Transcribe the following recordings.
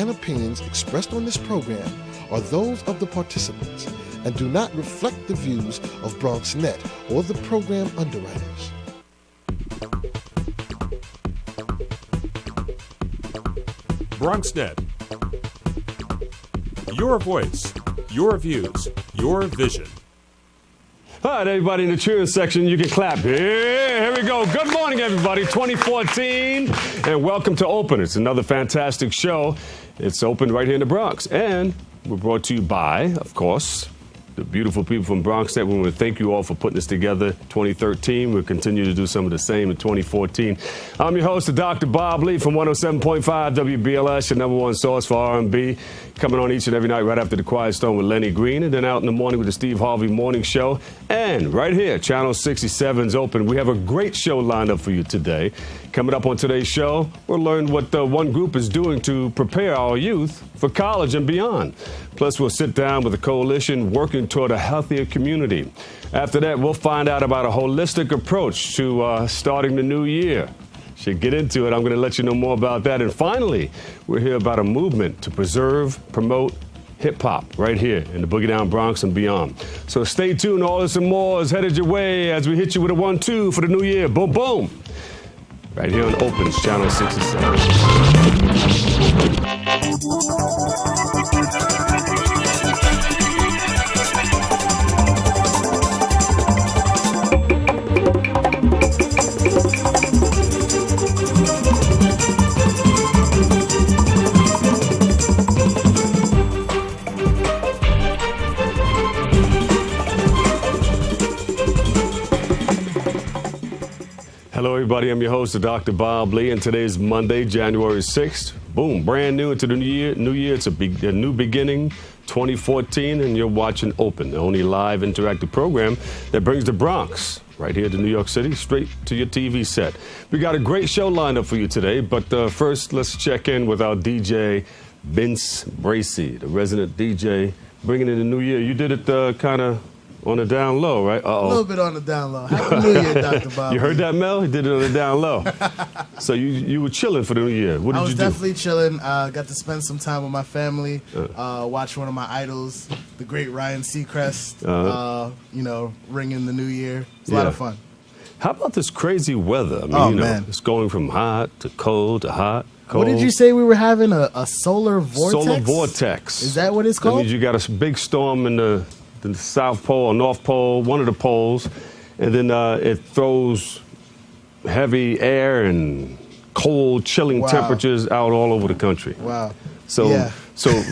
and opinions expressed on this program are those of the participants and do not reflect the views of BronxNet or the program underwriters. BronxNet. Your voice, your views, your vision. All right, everybody in the cheering section, you can clap. Here we go. Good morning, everybody. 2014, and welcome to Open. It's another fantastic show. It's open right here in the Bronx, and we're brought to you by, of course, the beautiful people from BronxNet. We want to thank you all for putting this together. 2013, we'll continue to do some of the same in 2014. I'm your host, Dr. Bob Lee from 107.5 WBLS, your number one source for R&B. Coming on each and every night right after the Quiet Storm with Lenny Green, and then out in the morning with the Steve Harvey Morning Show. And right here, Channel 67's open. We have a great show lined up for you today. Coming up on today's show, we'll learn what one group is doing to prepare our youth for college and beyond. Plus, we'll sit down with a coalition working toward a healthier community. After that, we'll find out about a holistic approach to starting the new year. Should get into it. I'm going to let you know more about that. And finally, we'll hear about a movement to preserve, promote hip-hop right here in the Boogie Down Bronx and beyond. So stay tuned. All this and more is headed your way as we hit you with a 1-2 for the new year. Boom, boom. Right here on Opens, Channel 67. Hello, everybody. I'm your host, Dr. Bob Lee, and today is Monday, January 6th. Boom, brand new into the new year. It's a new beginning, 2014, and you're watching Open, the only live interactive program that brings the Bronx right here to New York City straight to your TV set. We got a great show lined up for you today, but first, let's check in with our DJ, Vince Bracey, the resident DJ, bringing in the new year. You did it kind of on the down low, right? Uh-oh. A little bit on the down low. Happy New Year, Dr. Bob. You heard that, Mel? He did it on the down low. So you were chilling for the new year. What did you do? I was definitely chilling. Got to spend some time with my family. Watch one of my idols, the great Ryan Seacrest. Ring in the new year. It's a lot of fun. How about this crazy weather? I mean, man. It's going from hot to cold to hot. Cold. What did you say we were having? A solar vortex? Solar vortex. Is that what it's called? That means you got a big storm in the South Pole or North Pole, one of the poles, and then it throws heavy air and cold, chilling temperatures out all over the country. Wow. So,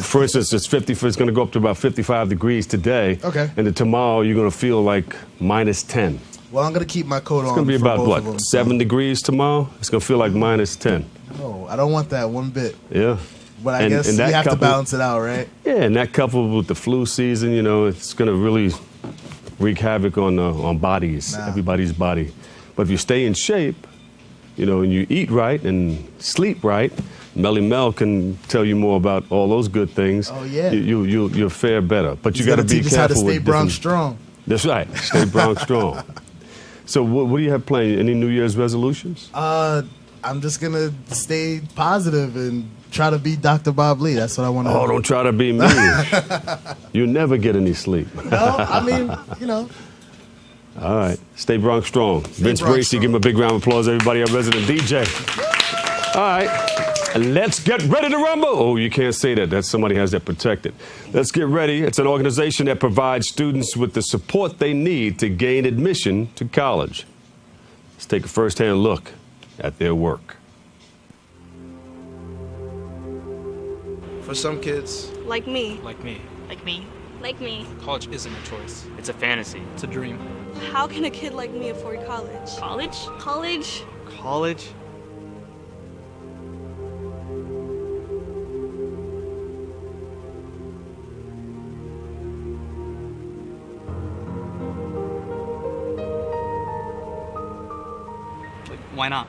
for instance, it's going to go up to about 55 degrees today. Okay. And then tomorrow you're going to feel like minus 10. Well, I'm going to keep my coat on. It's going to be about, what, 7 degrees tomorrow? It's going to feel like minus 10. No, I don't want that one bit. Yeah. But I guess you have to balance it out, right? Yeah, and that coupled with the flu season, it's going to really wreak havoc on bodies, everybody's body. But if you stay in shape, and you eat right and sleep right, Melly Mel can tell you more about all those good things. Oh, yeah. You'll fare better. But you got to be careful. Teach us how to stay Bronx strong. That's right. Stay Bronx strong. So what do you have planned? Any New Year's resolutions? I'm just going to stay positive and try to be Dr. Bob Lee. That's what I want to do. Oh, don't try to be me. You never get any sleep. No, I mean, All right. Stay Bronx strong. Vince Bracey, give him a big round of applause, everybody. Our resident DJ. All right. Let's get ready to rumble. Oh, you can't say that. Somebody has that protected. Let's get ready. It's an organization that provides students with the support they need to gain admission to college. Let's take a first-hand look at their work. For some kids, like me, like me, like me, like me, college isn't a choice. It's a fantasy. It's a dream. How can a kid like me afford college? College? College? College? Why not?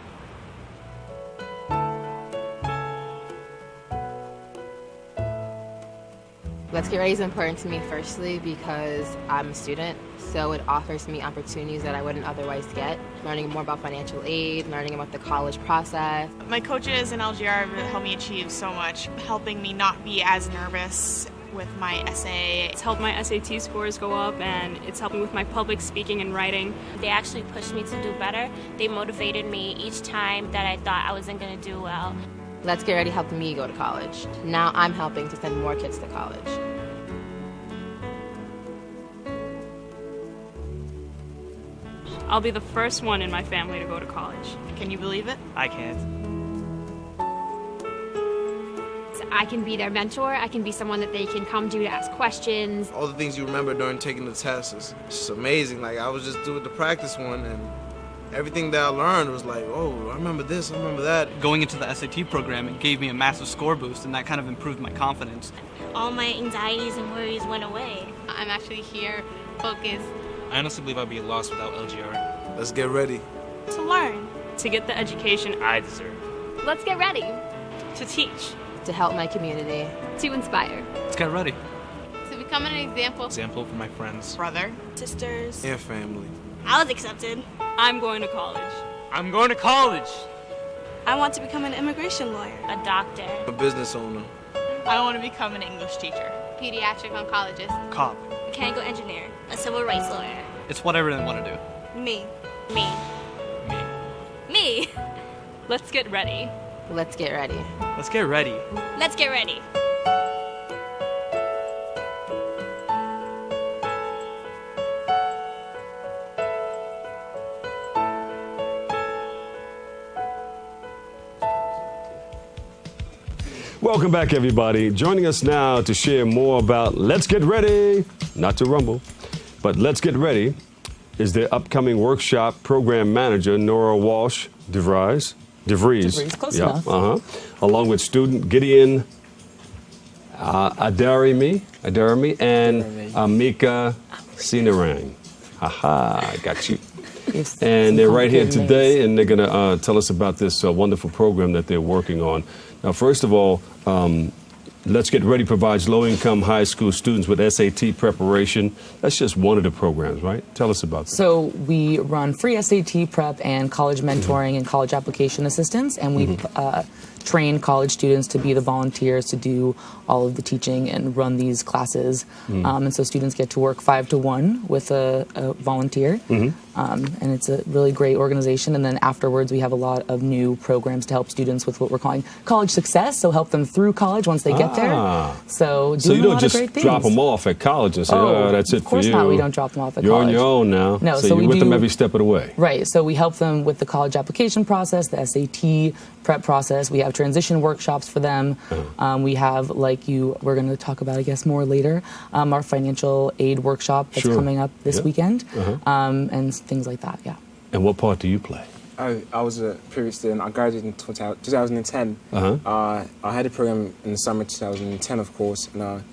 Let's Get Ready is important to me firstly because I'm a student, so it offers me opportunities that I wouldn't otherwise get. Learning more about financial aid, learning about the college process. My coaches in LGR have helped me achieve so much, helping me not be as nervous with my essay. It's helped my SAT scores go up, and it's helped me with my public speaking and writing. They actually pushed me to do better. They motivated me each time that I thought I wasn't going to do well. Let's Get Ready helped me go to college. Now I'm helping to send more kids to college. I'll be the first one in my family to go to college. Can you believe it? I can't. I can be their mentor. I can be someone that they can come to ask questions. All the things you remember during taking the test is just amazing. Like, I was just doing the practice one, and everything that I learned was like, oh, I remember this, I remember that. Going into the SAT program, it gave me a massive score boost, and that kind of improved my confidence. All my anxieties and worries went away. I'm actually here, focused. I honestly believe I'd be lost without LGR. Let's get ready. To learn. To get the education I deserve. Let's get ready. To teach. To help my community. To inspire. Let's get ready. To become an example. Example for my friends. Brother. Sisters. And family. I was accepted. I'm going to college. I'm going to college. I want to become an immigration lawyer. A doctor. A business owner. I want to become an English teacher. Pediatric oncologist. Cop. Mechanical engineer. A civil rights lawyer. It's whatever they want to do. Me. Me. Me. Me. Let's get ready. Let's get ready. Let's get ready. Let's get ready. Welcome back, everybody. Joining us now to share more about Let's Get Ready, not to rumble, but Let's Get Ready, is their upcoming workshop program manager, Nora Walsh DeVries. Close enough. Along with student Gideon Adarimi and Amika Sinarang. Haha, got you. And they're right here today, and they're going to tell us about this wonderful program that they're working on. Now, first of all, Let's Get Ready provides low-income high school students with SAT preparation. That's just one of the programs, right? Tell us about that. So we run free SAT prep and college mentoring and college application assistance, and we train college students to be the volunteers to do all of the teaching and run these classes. And so students get to work 5 to 1 with a volunteer. And it's a really great organization. And then afterwards, we have a lot of new programs to help students with what we're calling college success. So help them through college once they get there. So you don't a lot just of great things. drop them off at college and say, oh, that's it for you. Of course not. We don't drop them off at You're college. on your own now. No, so we you're with do, them every step of the way. Right. So we help them with the college application process, the SAT prep process. We have transition workshops for them. We have, we're going to talk about, I guess, more later, our financial aid workshop that's coming up this weekend, and things like that, And what part do you play? I was a previous student. I graduated in 2010. I had a program in the summer 2010, of course. And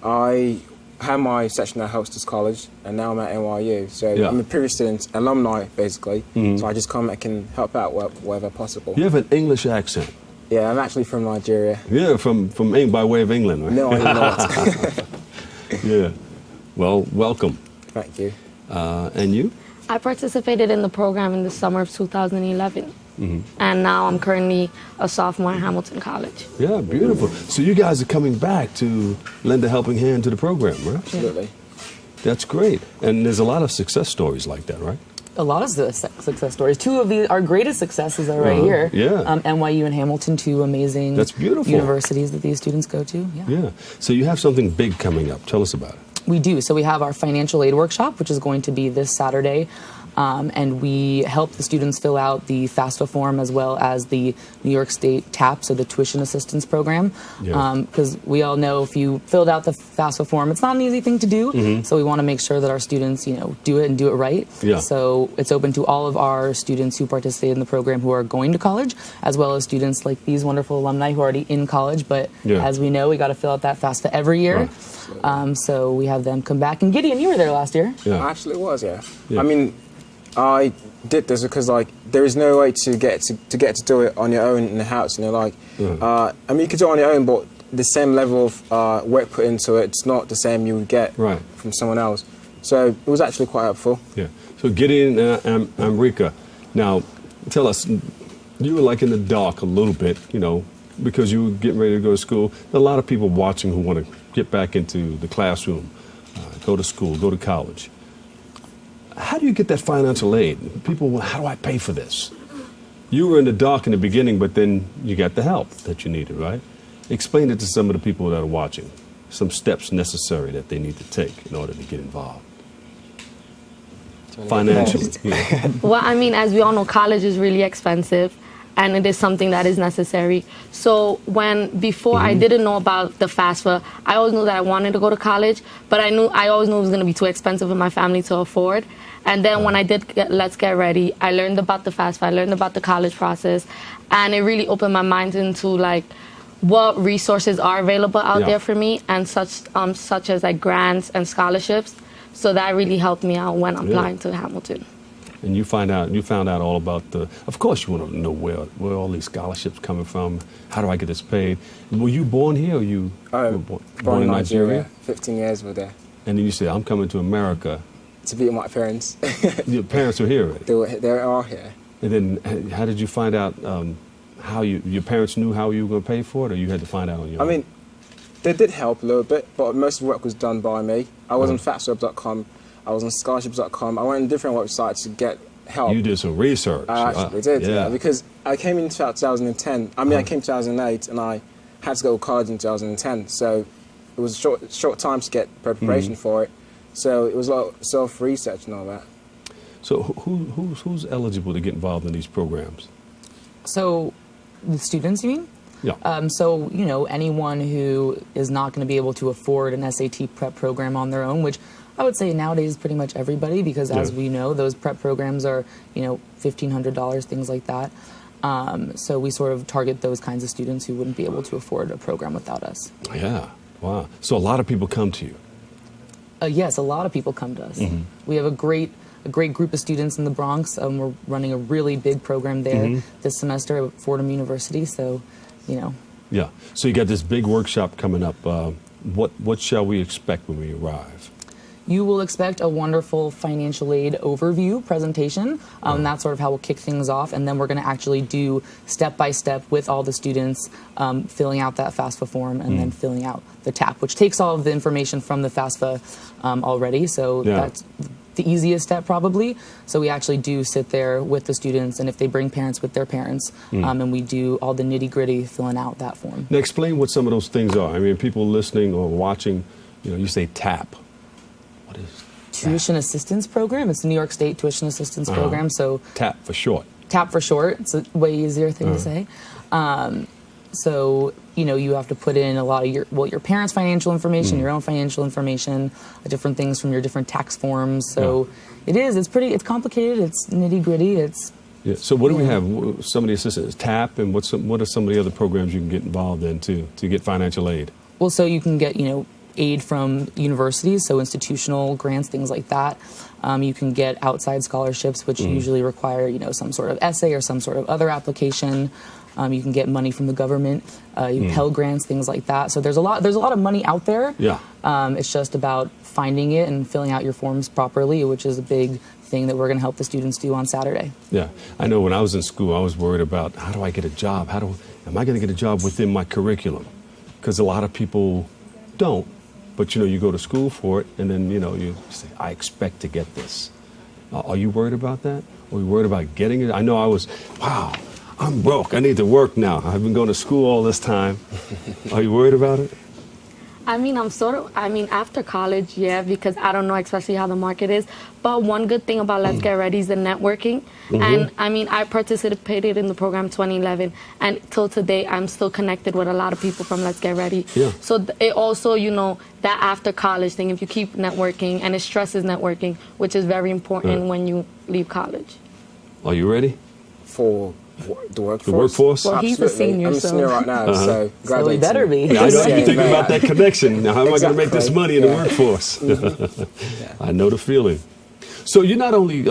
I had my section at Helston College, and now I'm at NYU. So I'm a previous student, alumni, basically. So I just come and can help out wherever possible. You have an English accent. Yeah, I'm actually from Nigeria. Yeah, from by way of England, right? No, I'm not. Yeah. Well, welcome. Thank you. And you? I participated in the program in the summer of 2011. And now I'm currently a sophomore at Hamilton College. Yeah, beautiful. So you guys are coming back to lend a helping hand to the program, right? Absolutely. That's great. And there's a lot of success stories like that, right? A lot of success stories. Two of our greatest successes are right here. Yeah. NYU and Hamilton, two amazing That's beautiful. universities that these students go to. Yeah. So you have something big coming up. Tell us about it. We do. So we have our financial aid workshop, which is going to be this Saturday. And we help the students fill out the FAFSA form as well as the New York State TAP, so the Tuition Assistance Program. Because we all know if you filled out the FAFSA form, it's not an easy thing to do. So we want to make sure that our students, do it and do it right. So it's open to all of our students who participate in the program who are going to college, as well as students like these wonderful alumni who are already in college. But as we know, we got to fill out that FAFSA every year. So we have them come back. And Gideon, you were there last year. I actually was, I mean, I did this because there is no way to get to do it on your own in the house. I mean, you could do it on your own, but the same level of work put into it. It's not the same you would get from someone else. So it was actually quite helpful. Yeah. So Gideon and Amrika, now tell us, you were like in the dark a little bit, you know, because you were getting ready to go to school. There are a lot of people watching who want to get back into the classroom, go to school, go to college. How do you get that financial aid? People, how do I pay for this? You were in the dark in the beginning, but then you got the help that you needed, right? Explain it to some of the people that are watching, some steps necessary that they need to take in order to get involved. Financially. Yeah. Well, I mean, as we all know, college is really expensive, and it is something that is necessary. So before I didn't know about the FAFSA, I always knew that I wanted to go to college, but I always knew it was going to be too expensive for my family to afford. And then when I did Let's Get Ready, I learned about the FAFSA, I learned about the college process, and it really opened my mind into like what resources are available out there for me, and such as like grants and scholarships. So that really helped me out when applying to Hamilton. And you found out all about of course you want to know where all these scholarships coming from. How do I get this paid? Were you born here or you were born in Nigeria? 15 years were there. And then you said, I'm coming to America. To be with my parents. Your parents are here already? They are here. And then how did you find out how your parents knew how you were going to pay for it, or you had to find out on your own? I mean, they did help a little bit, but most of the work was done by me. I was on FAFSA.com. I was on scholarships.com. I went on different websites to get help. You did some research. I actually did, yeah. Because I came in 2010. I mean, I came in 2008, and I had to go to college in 2010. So it was a short time to get preparation for it. So it was a lot of self-research and all that. So who's eligible to get involved in these programs? So the students, you mean? Yeah. So, you know, anyone who is not going to be able to afford an SAT prep program on their own, which I would say nowadays is pretty much everybody, because as we know, those prep programs are, you know, $1,500, things like that. So we sort of target those kinds of students who wouldn't be able to afford a program without us. Yeah. Wow. So a lot of people come to you. Yes, a lot of people come to us. We have a great group of students in the Bronx. We're running a really big program there this semester at Fordham University. So, you know. Yeah. So you got this big workshop coming up. What shall we expect when we arrive? You will expect a wonderful financial aid overview presentation. That's sort of how we'll kick things off. And then we're going to actually do step-by-step with all the students, filling out that FAFSA form and then filling out the TAP, which takes all of the information from the FAFSA already. So that's the easiest step probably. So we actually do sit there with the students, and if they bring parents, with their parents, and we do all the nitty-gritty filling out that form. Now explain what some of those things are. I mean, people listening or watching, you know, you say TAP. What is Tuition Assistance Program? It's the New York State Tuition Assistance Program. So TAP for short. TAP for short. It's a way easier thing to say. So, you know, you have to put in a lot of your parents' financial information, your own financial information, different things from your different tax forms. So it's complicated, it's nitty-gritty, So what do we have? Some of the assistance, TAP, and what are some of the other programs you can get involved in to get financial aid? Well, so you can get, you know, aid from universities, so institutional grants, things like that. You can get outside scholarships, which usually require, you know, some sort of essay or some sort of other application. You can get money from the government, Pell grants, things like that. So there's a lot of money out there. Yeah. It's just about finding it and filling out your forms properly, which is a big thing that we're going to help the students do on Saturday. Yeah. I know when I was in school, I was worried about how do I get a job? Am I going to get a job within my curriculum? Because a lot of people don't. But, you know, you go to school for it, and then, you know, you say, I expect to get this. Are you worried about that? Are you worried about getting it? I know I was, wow, I'm broke. I need to work now. I've been going to school all this time. Are you worried about it? I mean, after college, yeah, because I don't know especially how the market is. But one good thing about Let's Get Ready is the networking. And I mean, I participated in the program 2011, and till today, I'm still connected with a lot of people from Let's Get Ready. Yeah. So it also, you know, that after college thing, if you keep networking, and it stresses networking, which is very important when you leave college. Are you ready? For the workforce? The workforce? Well, he's a senior, I'm a senior right now, so So he better be. Yeah, I know you're thinking about that connection. Now, how am I going to make this money in the workforce? I know the feeling. So you not only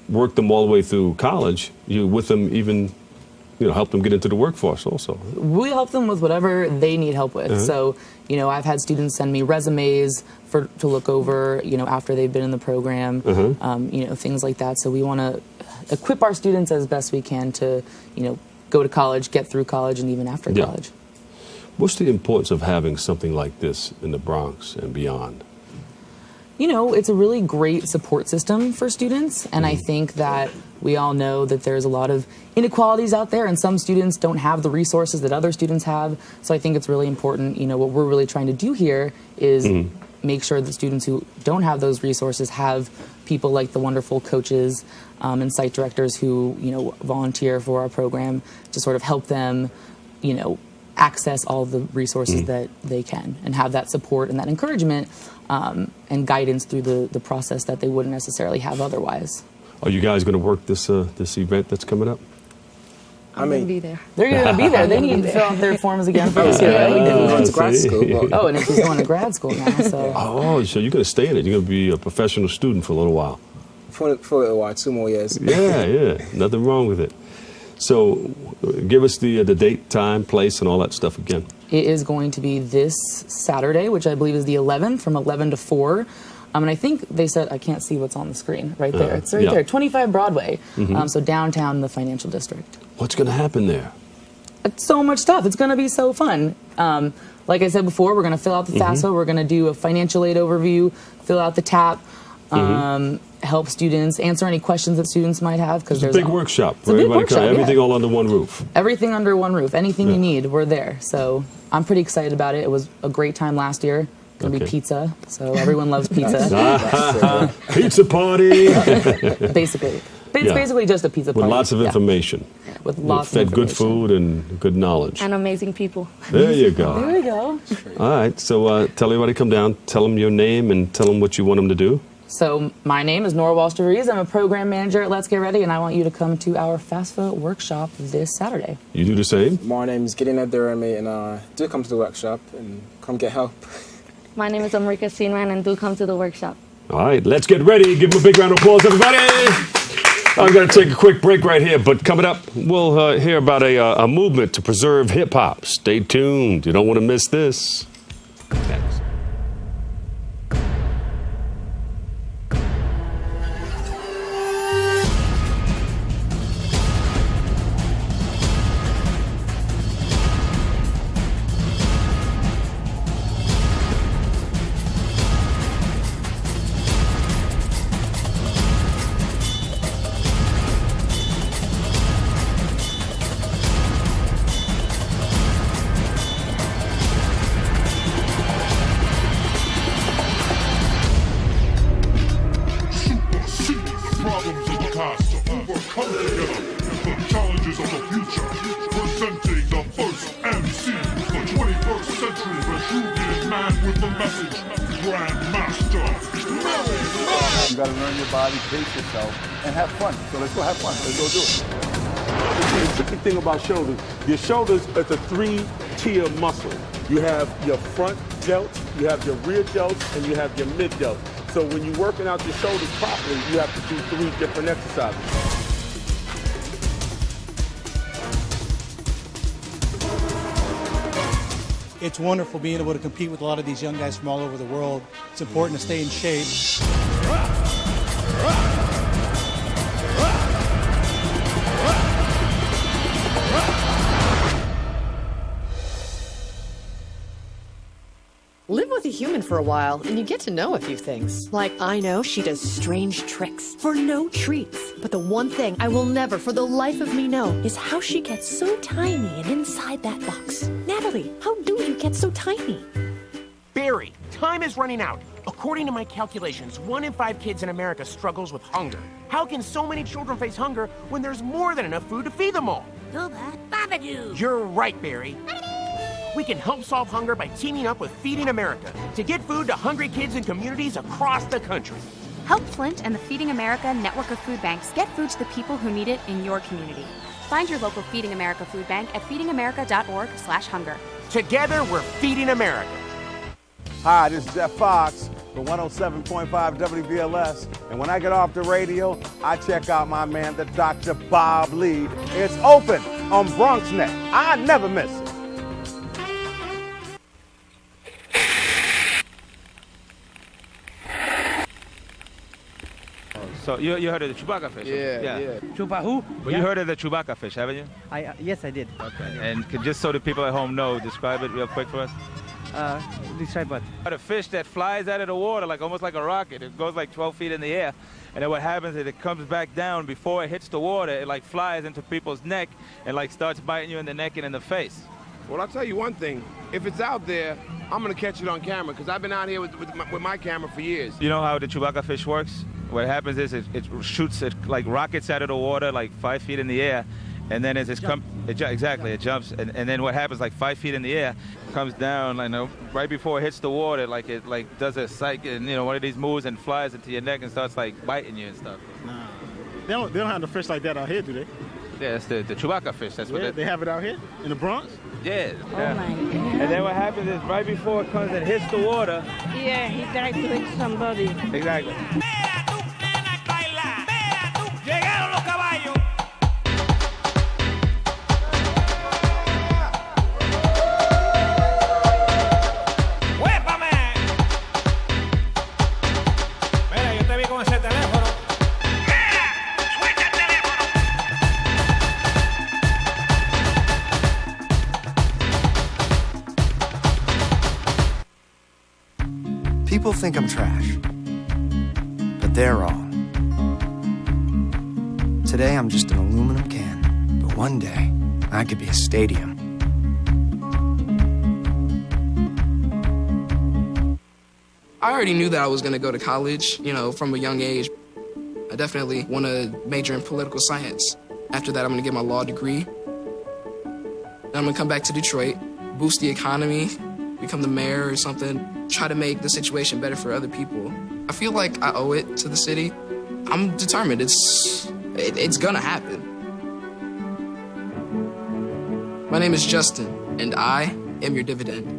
worked them all the way through college, you're with them even help them get into the workforce also. We help them with whatever they need help with. So, I've had students send me resumes to look over, after they've been in the program, things like that. So we want to equip our students as best we can to, go to college, get through college, and even after college. What's the importance of having something like this in the Bronx and beyond? It's a really great support system for students, and I think that we all know that there's a lot of inequalities out there, and some students don't have the resources that other students have. So I think it's really important, what we're really trying to do here is make sure that students who don't have those resources have people like the wonderful coaches and site directors who, volunteer for our program to sort of help them, access all the resources that they can and have that support and that encouragement and guidance through the process that they wouldn't necessarily have otherwise. Are you guys going to work this event that's coming up? I'm going to be there. They're going to be there. They need to fill out their forms again for this year. Going to grad school. Oh, and she's going to grad school now. So. So you're going to stay in it. You're going to be a professional student for a little while. For a little while, 2 more years. Yeah. Nothing wrong with it. So give us the date, time, place, and all that stuff again. It is going to be this Saturday, which I believe is the 11th, from 11 to 4. And I think they said, I can't see what's on the screen right there. It's right there, 25 Broadway. So downtown in the financial district. What's going to happen there? It's so much stuff. It's going to be so fun. Like I said before, we're going to fill out the FAFSA. We're going to do a financial aid overview, fill out the TAP, help students, answer any questions that students might have. Because there's a big workshop. It's a big workshop, everything all under one roof. Everything under one roof. Anything you need, we're there. So I'm pretty excited about it. It was a great time last year. Going to be pizza, so everyone loves pizza. Pizza party. Basically. It's basically just a pizza party. With lots of information. With lots fed of good food and good knowledge. And amazing people. There you go. There we go. All right, so tell everybody, come down, tell them your name and tell them what you want them to do. So my name is Nora Walsh-DeVries. I'm a program manager at Let's Get Ready, and I want you to come to our FAFSA workshop this Saturday. You do the same? My name is Gideon Abdurrahmi, and do come to the workshop and come get help. My name is Amrika Sinran, and do come to the workshop. All right, let's get ready. Give them a big round of applause, everybody. I'm going to take a quick break right here, but coming up, we'll hear about a movement to preserve hip-hop. Stay tuned. You don't want to miss this. Next. About shoulders. Your shoulders is a 3-tier muscle. You have your front delts, you have your rear delts, and you have your mid delts. So when you're working out your shoulders properly, you have to do 3 different exercises. It's wonderful being able to compete with a lot of these young guys from all over the world. It's important to stay in shape. Live with a human for a while, and you get to know a few things. Like, I know she does strange tricks for no treats. But the one thing I will never, for the life of me, know is how she gets so tiny and inside that box. Natalie, how do you get so tiny? Barry, time is running out. According to my calculations, 1 in 5 kids in America struggles with hunger. How can so many children face hunger when there's more than enough food to feed them all? Babadoo. You're right, Barry. We can help solve hunger by teaming up with Feeding America to get food to hungry kids in communities across the country. Help Flint and the Feeding America network of food banks get food to the people who need it in your community. Find your local Feeding America food bank at feedingamerica.org/hunger. Together, we're Feeding America. Hi, this is Jeff Fox for 107.5 WBLS. And when I get off the radio, I check out my man, the Dr. Bob Lee. It's open. on BronxNet. I never miss it. So you heard of the Chewbacca fish? Yeah. Chewbacca who? Well, you heard of the Chewbacca fish, haven't you? Yes, I did. And just so the people at home know, describe it real quick for us. Describe what? A fish that flies out of the water like almost like a rocket. It goes like 12 feet in the air, and then what happens is it comes back down before it hits the water. It like flies into people's neck and like starts biting you in the neck and in the face. Well, I'll tell you one thing. If it's out there, I'm gonna catch it on camera because I've been out here with my camera for years. You know how the Chewbacca fish works? What happens is it shoots it like rockets out of the water like 5 feet in the air, and then as it jumps, and then what happens like 5 feet in the air, comes down, right before it hits the water, like it does a one of these moves and flies into your neck and starts like biting you and stuff. Nah. They don't have the fish like that out here, do they? Yeah, it's the Chewbacca fish. That's what they have it out here in the Bronx. Yeah. Oh my God. And then what happens is right before it comes and hits the water. Yeah, he tried to hit somebody. Exactly. Llegaron los caballos. ¡Huépame! Mira, yo te vi con ese teléfono. People think I'm trash, but they're wrong. Today I'm just an aluminum can, but one day I could be a stadium. I already knew that I was going to go to college, from a young age. I definitely want to major in political science. After that, I'm going to get my law degree. Then I'm going to come back to Detroit, boost the economy, become the mayor or something, try to make the situation better for other people. I feel like I owe it to the city. I'm determined. It's gonna happen. My name is Justin, and I am your dividend.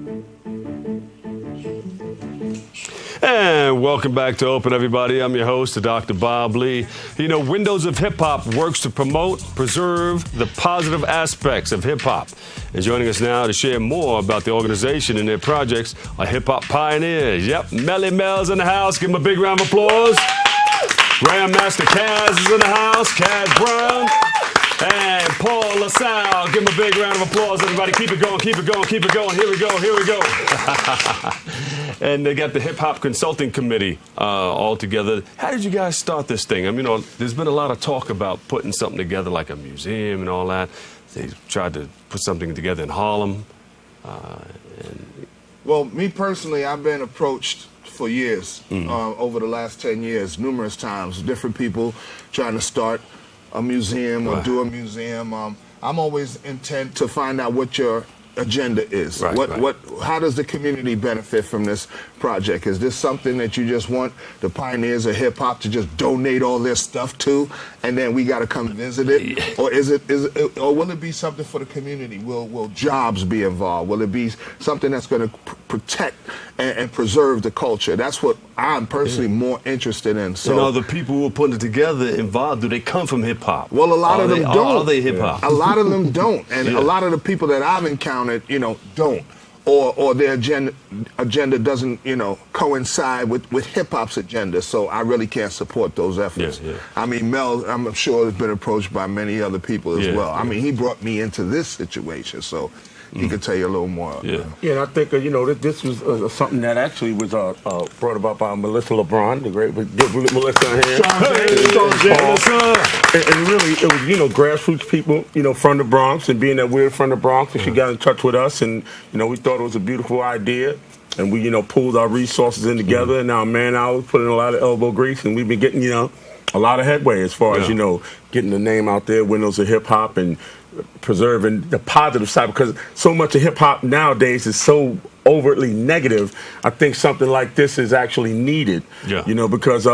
And welcome back to Open, everybody. I'm your host, Dr. Bob Lee. Windows of Hip Hop works to promote, preserve the positive aspects of hip hop. And joining us now to share more about the organization and their projects are hip hop pioneers. Yep, Melly Mel's in the house. Give him a big round of applause. Grandmaster Kaz is in the house. Kaz Brown. And Paul LaSalle. Give him a big round of applause, everybody. Keep it going, keep it going, keep it going. Here we go, here we go. And they got the Hip Hop Consulting Committee all together. How did you guys start this thing? There's been a lot of talk about putting something together like a museum and all that. They tried to put something together in Harlem. Well, me personally, I've been approached for years, over the last 10 years, numerous times, different people trying to start a museum or do a museum. I'm always intent to find out what your agenda is. How does the community benefit from this project? Is this something that you just want the pioneers of hip hop to just donate all their stuff to, and then we got to come visit it? Or or will it be something for the community? Will jobs be involved? Will it be something that's going to protect and preserve the culture? That's what I'm personally more interested in. So, the people who are putting it together involved, do they come from hip hop? Well, a lot of them don't. Are they hip hop? A lot of them don't, and a lot of the people that I've encountered, don't, or their agenda doesn't, coincide with hip hop's agenda. So I really can't support those efforts. Mel, I'm sure, has been approached by many other people as well. He brought me into this situation, so he could tell you a little more. Yeah, and I think this was something that actually was brought about by Melissa LeBron, the great. Give Melissa a hand. And really, it was grassroots people, from the Bronx, and being that we're from the Bronx, and she got in touch with us, and we thought it was a beautiful idea, and we pulled our resources in together, and now I was putting a lot of elbow grease, and we've been getting a lot of headway as far as getting the name out there, Windows of Hip Hop, and preserving the positive side, because so much of hip hop nowadays is so overtly negative. I think something like this is actually needed. Because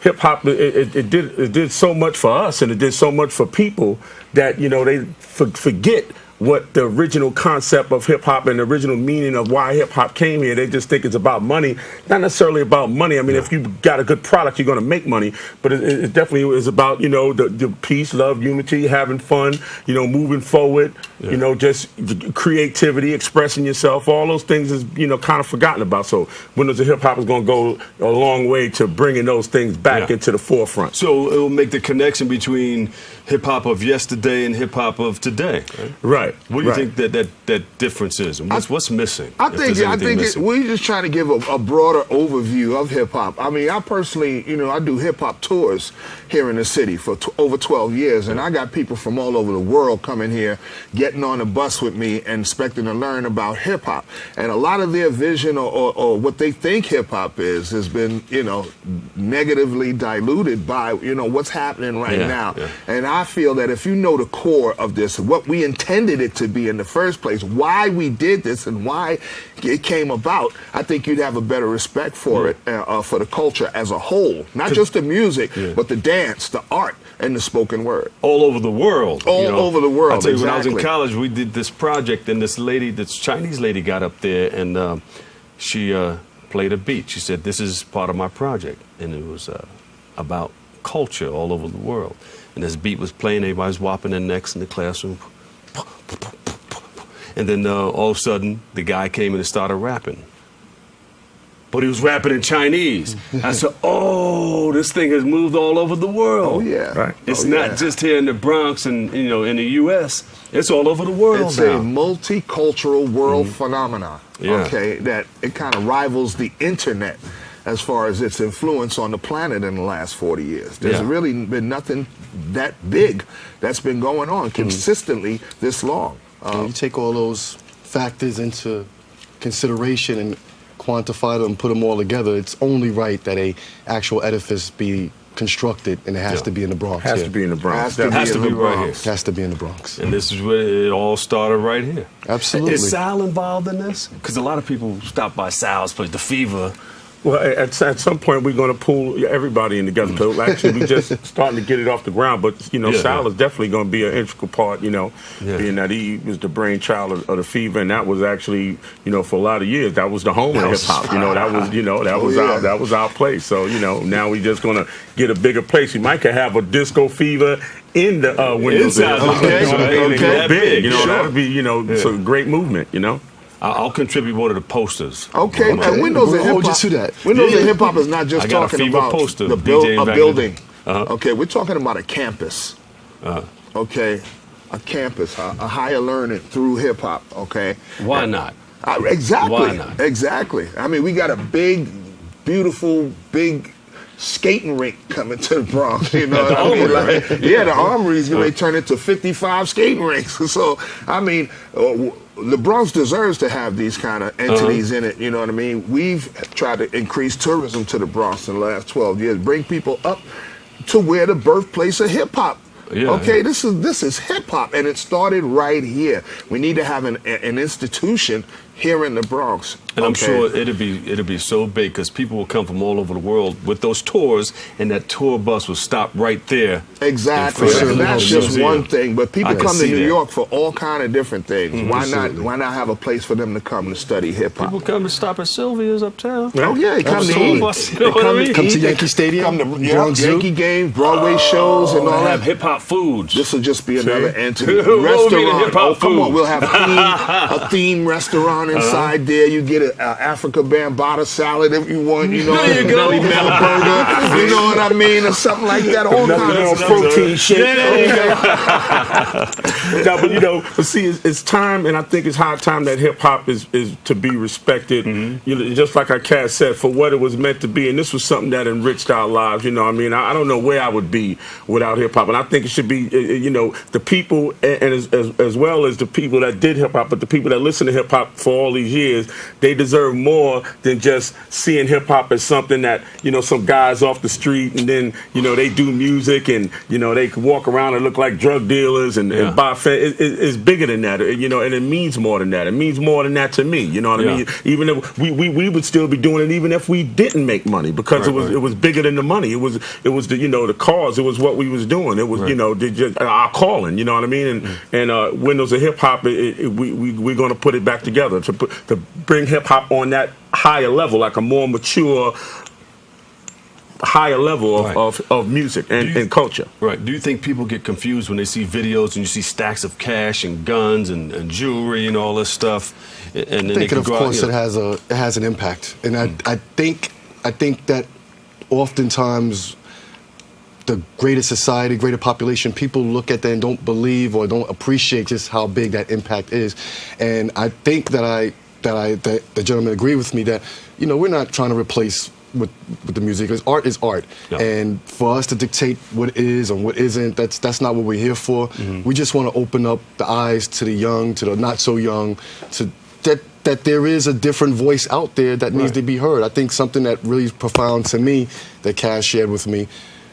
hip hop it did so much for us, and it did so much for people that they forget what the original concept of hip hop and the original meaning of why hip hop came here. They just think it's about money. Not necessarily about money. I mean, if you got a good product, you're going to make money. But it definitely is about, you know, the peace, love, unity, having fun, you know, moving forward, you know, just creativity, expressing yourself. All those things is, you know, kind of forgotten about. So Windows of Hip Hop is going to go a long way to bringing those things back into the forefront. So it will make the connection between hip hop of yesterday and hip hop of today. Right. What do you think that difference is? And what's missing? I think we're just trying to give a broader overview of hip hop. I mean, I personally, you know, I do hip hop tours here in the city for over 12 years, and I got people from all over the world coming here, getting on the bus with me and expecting to learn about hip hop. And a lot of their vision or what they think hip hop is has been, you know, negatively diluted by, you know, what's happening right now. And I feel that if you know the core of this, what we intended it to be in the first place, why we did this and why it came about, I think you'd have a better respect for it, for the culture as a whole. Not just the music, but the dance, the art, and the spoken word. All over the world. All over the world, I'll tell you, when I was in college, we did this project, and this Chinese lady got up there, and she played a beat. She said, "This is part of my project," and it was about culture all over the world. And this beat was playing, everybody was whopping their necks in the classroom. And then all of a sudden, the guy came in and started rapping. But he was rapping in Chinese. I said, oh, this thing has moved all over the world. Oh, yeah. Right. It's not just here in the Bronx and, you know, in the U.S. It's all over the world It's now. a multicultural world phenomenon, okay, that it kind of rivals the internet as far as its influence on the planet in the last 40 years. There's really been nothing that big that's been going on consistently this long. You take all those factors into consideration and quantify them and put them all together, it's only right that a actual edifice be constructed, and it has to be in the Bronx. Has to be in the Bronx. Has to be right here. Has to be in the Bronx. And this is where it all started right here. Absolutely. Is Sal involved in this? Because a lot of people stop by Sal's place, The Fever. Well, at some point, we're going to pull everybody in together. So actually, we're just starting to get it off the ground. But, you know, Sal is definitely going to be an integral part, you know, being that he was the brainchild of The Fever. And that was actually, you know, for a lot of years, that was the home of hip-hop. You know, that was, you know, that was our place. So, you know, now we're just going to get a bigger place. We might could have a Disco Fever in the Windows. Okay. Big. You know, that would be, you know, it's a great movement, you know. I'll contribute one of the posters. Okay, man. Windows of Hip Hop. Windows of Hip Hop is not just talking about a building. Okay, we're talking about a campus. Okay, a campus, a higher learning through hip hop. Okay. Why not? Exactly. Why not? Exactly. I mean, we got a big, beautiful, big skating rink coming to the Bronx, you know what I mean? Like, the Armory's going to turn into 55 skating rinks. So, I mean, the Bronx deserves to have these kind of entities in it, you know what I mean? We've tried to increase tourism to the Bronx in the last 12 years, bring people up to where the birthplace of hip-hop. Okay, this is hip-hop, and it started right here. We need to have an institution here in the Bronx. And I'm sure it'll be so big because people will come from all over the world with those tours, and that tour bus will stop right there. Exactly. And that's just one thing. But people come to New York for all kind of different things. Why not have a place for them to come to study hip hop? People come to stop at Sylvia's uptown. Oh yeah, they come to eat. Come to Yankee Stadium, come to Yankee games, Broadway shows, and all that. Have hip hop foods. This will just be another entity. Restaurant. Oh, come on, we'll have a theme restaurant inside there. You get an Africa Bambaataa salad if you want. You know, there you go. Burger. You know what I mean, or something like that. All kinds of protein shake. No, but you know, but see, it's time, and I think it's high time that hip hop is to be respected. You know, just like our cat said, for what it was meant to be, and this was something that enriched our lives. You know, I mean, I don't know where I would be without hip hop, and I think it should be, you know, the people, and as well as the people that did hip hop, but the people that listen to hip hop for all these years, they deserve more than just seeing hip hop as something that, you know, some guys off the street and then, you know, they do music and, you know, they can walk around and look like drug dealers and buy it's bigger than that, you know, and it means more than that. It means more than that to me, you know what I mean? Even if we would still be doing it even if we didn't make money, because it was bigger than the money. It was the, you know, the cause. It was what we was doing. It was, you know, our calling, you know what I mean? And Windows of Hip Hop, we're going to put it back together to bring hip hop on that higher level, like a more mature, higher level of music and culture. Right. Do you think people get confused when they see videos and you see stacks of cash and guns and jewelry and all this stuff? And I think, of course, it has an impact, and I think that oftentimes the greater society, greater population, people look at that and don't believe or don't appreciate just how big that impact is. And I think that the gentleman agreed with me that, you know, we're not trying to replace with the music, because art is art. And for us to dictate what is and what isn't, that's not what we're here for. We just want to open up the eyes to the young, to the not so young, to that there is a different voice out there that needs to be heard. I think something that really is profound to me that Cash shared with me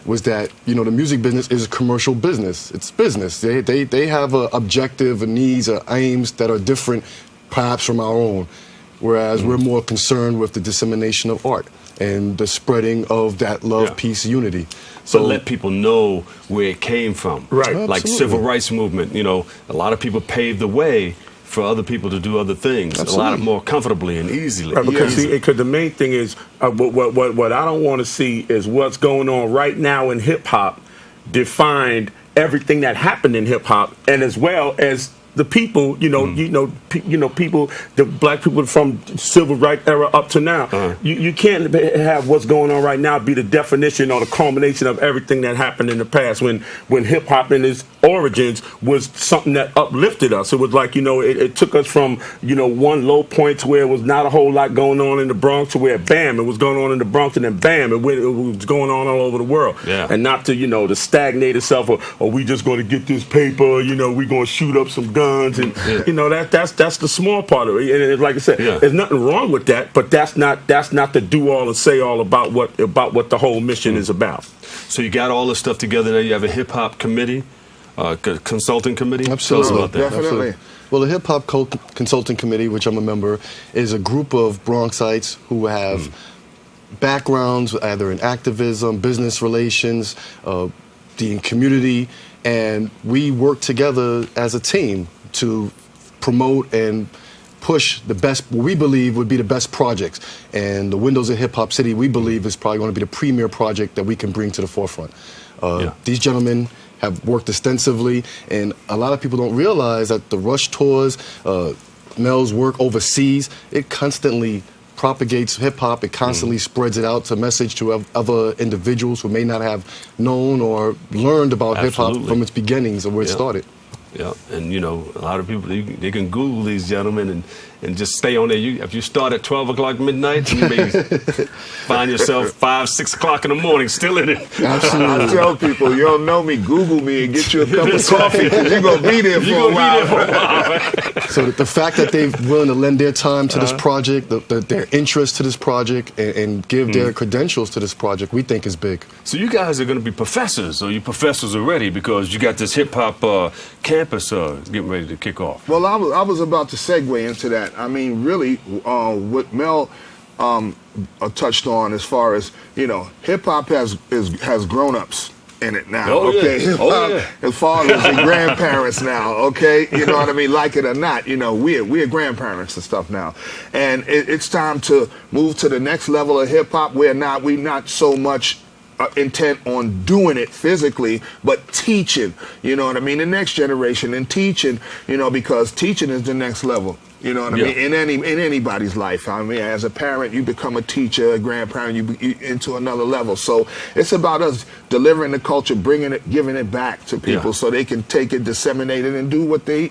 was that, you know, the music business is a commercial business. It's business. They have an objective, a needs, aims that are different perhaps from our own, whereas we're more concerned with the dissemination of art and the spreading of that love, peace, unity. So let people know where it came from. Right. Like civil rights movement, you know, a lot of people paved the way for other people to do other things a lot more comfortably and easily. Right, because the main thing is what I don't want to see is what's going on right now in hip hop defined everything that happened in hip hop, and as well as the people, people, the black people from civil rights era up to now. You can't have what's going on right now be the definition or the culmination of everything that happened in the past. When hip hop in its origins was something that uplifted us. It was like, it took us from, one low point to where it was not a whole lot going on in the Bronx to where bam, it was going on in the Bronx, and then bam, it was going on all over the world. And not to, to stagnate itself or we just going to get this paper, we're going to shoot up some guns. And that's the small part of it. And like I said, there's nothing wrong with that, but that's not the do all and say all about what the whole mission is about. So you got all this stuff together there. You have a hip hop committee, consulting committee. Absolutely, tell us about that. Definitely. Well, the Hip Hop Consulting Committee, which I'm a member, is a group of Bronxites who have backgrounds either in activism, business relations, the community, and we work together as a team to promote and push the best, what we believe would be the best projects. And the Windows of Hip Hop City, we believe, is probably going to be the premier project that we can bring to the forefront. These gentlemen have worked extensively, and a lot of people don't realize that the Rush tours, Mel's work overseas, it constantly propagates hip-hop. It constantly spreads it out to message to other individuals who may not have known or learned about hip-hop from its beginnings or where it started. Yeah, and a lot of people, they can Google these gentlemen and just stay on there. If you start at 12 o'clock midnight, you may find yourself 5, 6 o'clock in the morning still in it. Absolutely. I tell people, you don't know me, Google me and get you a cup of coffee, because you're going to be there for a while. So the fact that they're willing to lend their time to this project, their interest to this project, and give their credentials to this project, we think is big. So you guys are going to be professors, or you professors already, because you got this hip-hop campus getting ready to kick off. Well, I was about to segue into that. I mean, really, what Mel touched on as far as, hip-hop has grown-ups in it now, as far as the grandparents now, you know what I mean, like it or not, we're grandparents and stuff now, and it's time to move to the next level of hip-hop. We're not so much intent on doing it physically, but teaching, you know what I mean, the next generation, and teaching, because teaching is the next level. You know what I mean? In anybody's life. I mean, as a parent, you become a teacher, a grandparent, you into another level. So it's about us delivering the culture, giving it back to people so they can take it, disseminate it, and do what they,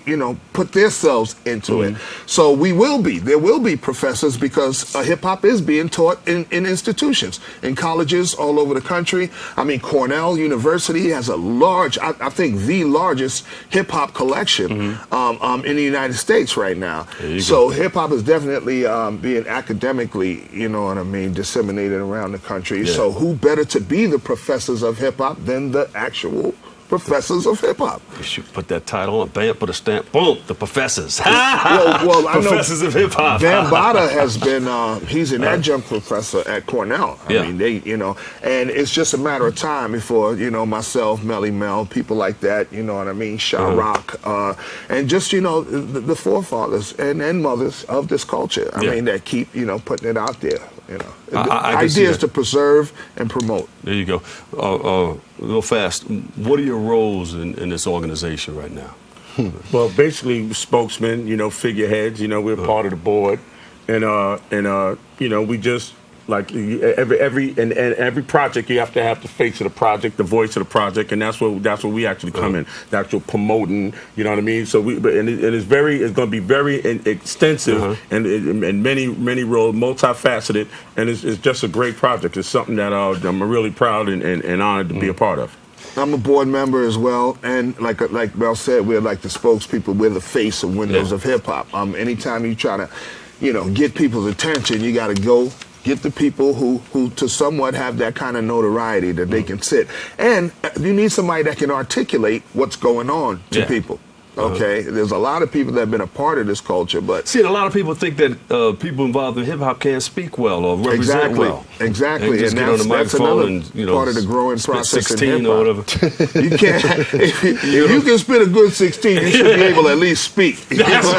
put themselves into it. So there will be professors, because hip hop is being taught in institutions, in colleges all over the country. I mean, Cornell University has a large, I think the largest hip hop collection in the United States right now. So hip hop is definitely being academically, you know what I mean, disseminated around the country. Yeah. So who better to be the professors of hip hop than the actual professors of hip hop? You should put that title on, bam, put a stamp, boom, the professors. well, I know Professors of hip hop. Van Bada has been, he's an adjunct professor at Cornell. I mean, they, you know, and it's just a matter of time before, you know, myself, Melly Mel, people like that, you know what I mean, Sha Rock, and just, you know, the forefathers and mothers of this culture. I mean, that keep, you know, putting it out there, you know. Ideas to preserve and promote. There you go. Real fast, what are your roles in this organization right now? Well, basically spokesmen, you know, figureheads, you know, we're part of the board. And you know, we just like every project you have to have the face of the project, the voice of the project, and that's where we actually come in. The actual promoting, you know what I mean? So it's going to be very extensive and many roles, multifaceted, and it's just a great project. It's something that I'm really proud and honored to be a part of. I'm a board member as well, and like Mel said, we're like the spokespeople. We're the face of Windows of Hip Hop. Anytime you try to, you know, get people's attention, you got to go get the people who to somewhat have that kind of notoriety that they can sit. And you need somebody that can articulate what's going on to people. Okay, there's a lot of people that have been a part of this culture, but see, a lot of people think that people involved in hip hop can't speak well or represent well. Exactly, and just get on the microphone and, you know, part of the growing process 16 in hip-hop. or whatever. You can't. If you can spit a good 16, you should be able to at least speak. You know what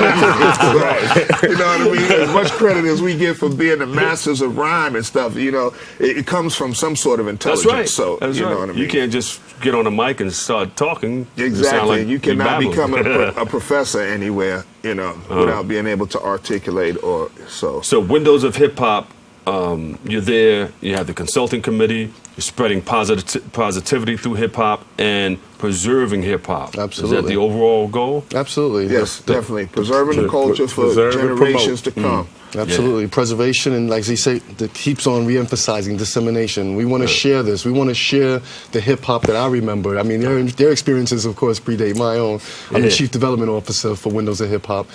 I mean? As much credit as we get for being the masters of rhyme and stuff, you know, it comes from some sort of intelligence. That's right. So That's you right. know what I mean? You can't just get on the mic and start talking. Exactly. Like you cannot you're become babbling. a professor anywhere, you know, without being able to articulate or so. So Windows of Hip Hop, you're there, you have the consulting committee, you're spreading positivity through hip hop and preserving hip hop. Absolutely. Is that the overall goal? Absolutely. Yes, definitely. Preserving the culture for generations to come. Absolutely. Preservation, and like they say, that keeps on re-emphasizing dissemination. We want to share this. We want to share the hip-hop that I remember. I mean, their experiences, of course, predate my own. I'm the Chief Development Officer for Windows of Hip Hop,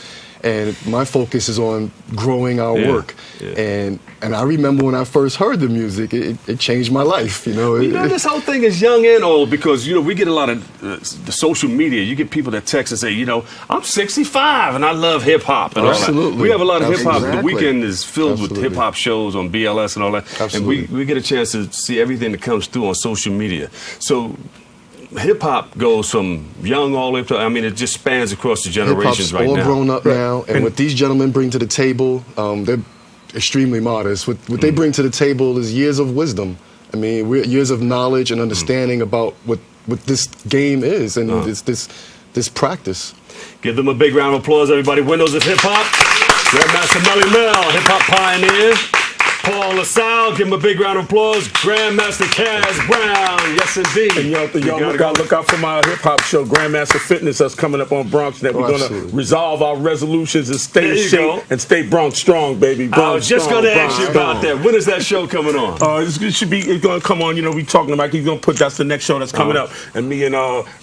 and my focus is on growing our work. And I remember when I first heard the music, it changed my life, you know. This whole thing is young and old because, you know, we get a lot of the social media. You get people that text and say, you know, I'm 65 and I love hip-hop. And Absolutely. All that. We have a lot of hip-hop. Exactly. The weekend is filled with hip-hop shows on BLS and all that. Absolutely. And we get a chance to see everything that comes through on social media. So hip-hop goes from young all the way up to, I mean, it just spans across the generations right now. Hip-hop's all grown up now, and what these gentlemen bring to the table, they're extremely modest. What they bring to the table is years of wisdom. I mean, years of knowledge and understanding about what this game is and this practice. Give them a big round of applause, everybody. Windows of Hip Hop. Grandmaster Melly Mel, hip hop pioneer. Paul LaSalle, give him a big round of applause. Grandmaster Kaz Brown, yes indeed. And y'all look out for my hip hop show, Grandmaster Fitness, that's coming up on Bronx. That we're gonna resolve our resolutions and stay in shape and stay Bronx strong, baby. Bronx I was just strong, going to Bronx ask you about that. When is that show coming on? It's gonna come on. You know, we talking about. He's gonna put that's the next show that's coming up, and me and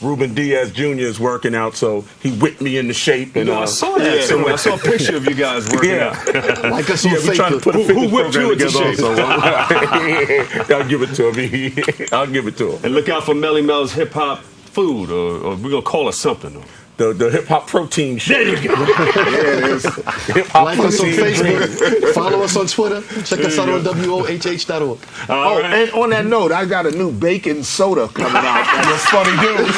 Ruben Diaz Jr. is working out, so he whipped me into shape. And I saw that somewhere. I saw a picture of you guys working out. Like us on we trying to put a fitness who whipped program you into together shape? also. I'll give it to him. I'll give it to him. And look out for Melly Mel's hip hop food, or we're gonna call it something. The hip hop protein show. There you go. There it is. Hip-hop Like us on protein Facebook. Follow us on Twitter. Check us out on WOHH.org. And on that note, I got a new baking soda coming out. That's funny, dude.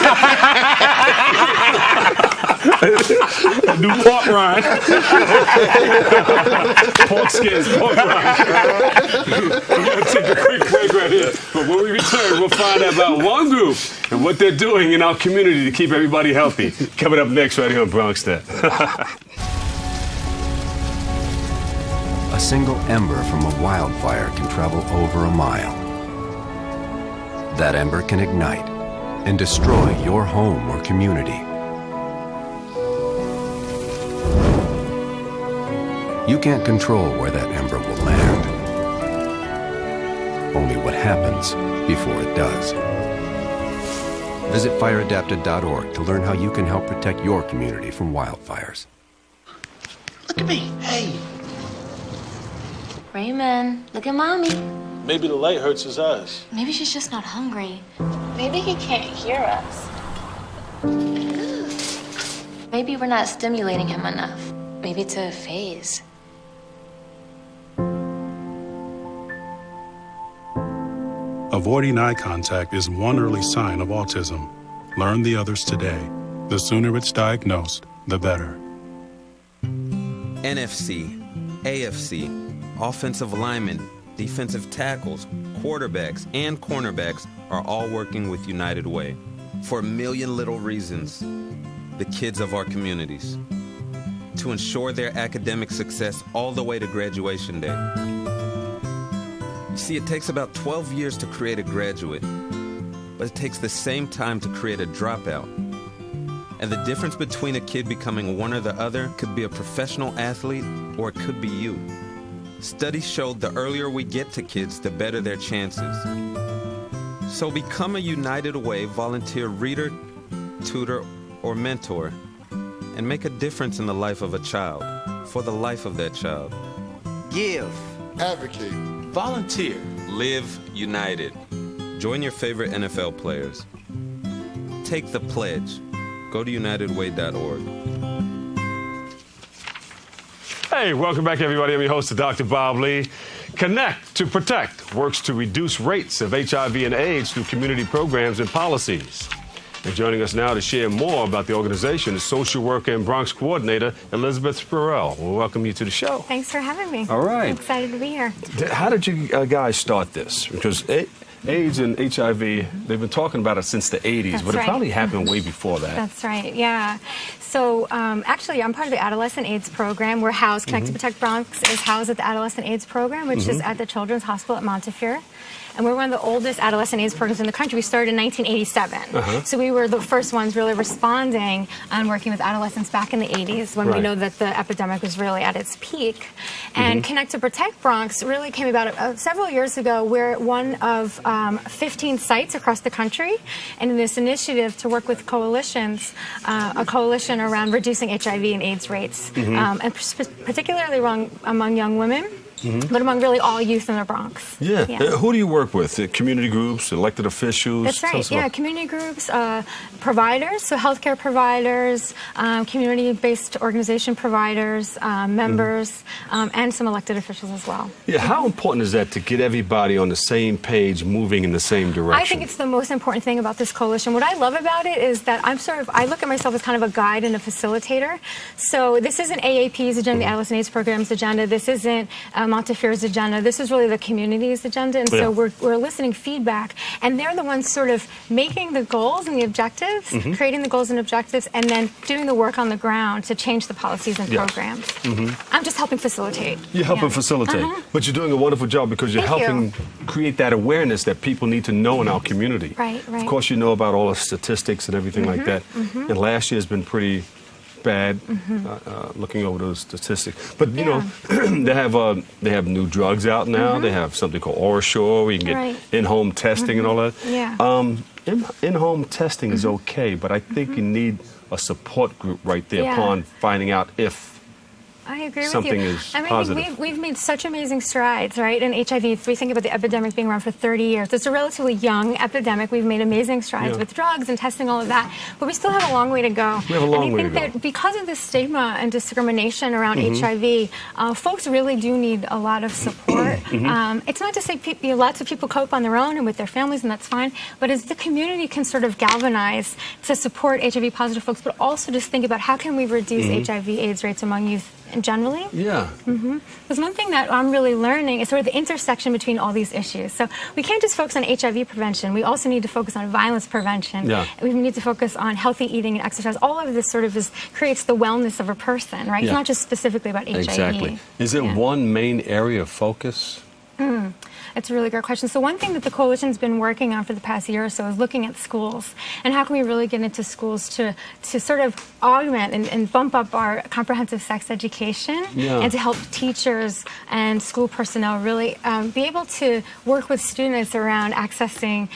A new pork rind. Pork skins, pork rind. We're going to take a quick break right here. But when we return, we'll find out about one group and what they're doing in our community to keep everybody healthy. Coming up next right here on Bronx Net. A single ember from a wildfire can travel over a mile. That ember can ignite and destroy your home or community. You can't control where that ember will land. Only what happens before it does. Visit fireadapted.org to learn how you can help protect your community from wildfires. Look at me. Hey. Raymond, look at mommy. Maybe the light hurts his eyes. Maybe she's just not hungry. Maybe he can't hear us. Maybe we're not stimulating him enough. Maybe it's a phase. Avoiding eye contact is one early sign of autism. Learn the others today. The sooner it's diagnosed, the better. NFC, AFC, offensive linemen, defensive tackles, quarterbacks, and cornerbacks are all working with United Way for a million little reasons. The kids of our communities, to ensure their academic success all the way to graduation day. You see, it takes about 12 years to create a graduate, but it takes the same time to create a dropout. And the difference between a kid becoming one or the other could be a professional athlete, or it could be you. Studies showed the earlier we get to kids, the better their chances. So become a United Way volunteer reader, tutor, or mentor, and make a difference in the life of a child, for the life of that child. Give. Advocate. Volunteer. Live united. Join your favorite NFL players. Take the pledge. Go to unitedway.org. Hey, welcome back, everybody. I'm your host, Dr. Bob Lee. Connect to Protect works to reduce rates of HIV and AIDS through community programs and policies. And joining us now to share more about the organization is social worker and Bronx coordinator Elizabeth Spurrell. We'll welcome you to the show. Thanks for having me. All right. I'm excited to be here. How did you guys start this? Because AIDS and HIV, they've been talking about it since the 80s, That's but it right. probably happened way before that. That's right, yeah. So actually, I'm part of the Adolescent AIDS Program. We're housed, Connect to Protect Bronx is housed at the Adolescent AIDS Program, which is at the Children's Hospital at Montefiore. And we're one of the oldest adolescent AIDS programs in the country. We started in 1987. So we were the first ones really responding and working with adolescents back in the 80s when we know that the epidemic was really at its peak. And Connect to Protect Bronx really came about several years ago. We're one of 15 sites across the country. And in this initiative to work with coalitions, a coalition around reducing HIV and AIDS rates, and particularly among young women. But among really all youth in the Bronx. Yeah. Who do you work with? Community groups, elected officials? That's right. Yeah, community groups, providers, so healthcare providers, community-based organization providers, members, and some elected officials as well. Yeah. How important is that to get everybody on the same page, moving in the same direction? I think it's the most important thing about this coalition. What I love about it is that I look at myself as kind of a guide and a facilitator. So this isn't AAP's agenda, the Adolescent AIDS Program's agenda. This isn't Montefiore's agenda. This is really the community's agenda, and so we're eliciting feedback, and they're the ones sort of making the goals and the objectives, creating the goals and objectives, and then doing the work on the ground to change the policies and programs. I'm just helping facilitate. You're helping facilitate, but you're doing a wonderful job because you're helping create that awareness that people need to know in our community. Right. Of course, you know about all the statistics and everything like that, and last year has been pretty bad, looking over those statistics. But you know, they have new drugs out now. They have something called OraSure, where you can get in-home testing and all that. In-home testing is okay, but I think you need a support group right there upon finding out if I agree something with you. is I mean, positive. we've made such amazing strides, right? In HIV, if we think about the epidemic being around for 30 years, it's a relatively young epidemic. We've made amazing strides with drugs and testing, all of that, but we still have a long way to go. We have a long way to And go. I think that because of the stigma and discrimination around HIV, folks really do need a lot of support. It's not to say lots of people cope on their own and with their families, and that's fine, but as the community can sort of galvanize to support HIV positive folks, but also just think about how can we reduce HIV AIDS rates among youth generally. Because one thing that I'm really learning is sort of the intersection between all these issues. So we can't just focus on HIV prevention. We also need to focus on violence prevention. We need to focus on healthy eating and exercise. All of this sort of creates the wellness of a person, right? It's not just specifically about HIV. Exactly. Is there one main area of focus? It's a really great question. So one thing that the coalition's been working on for the past year or so is looking at schools and how can we really get into schools to sort of augment and bump up our comprehensive sex education and to help teachers and school personnel really be able to work with students around accessing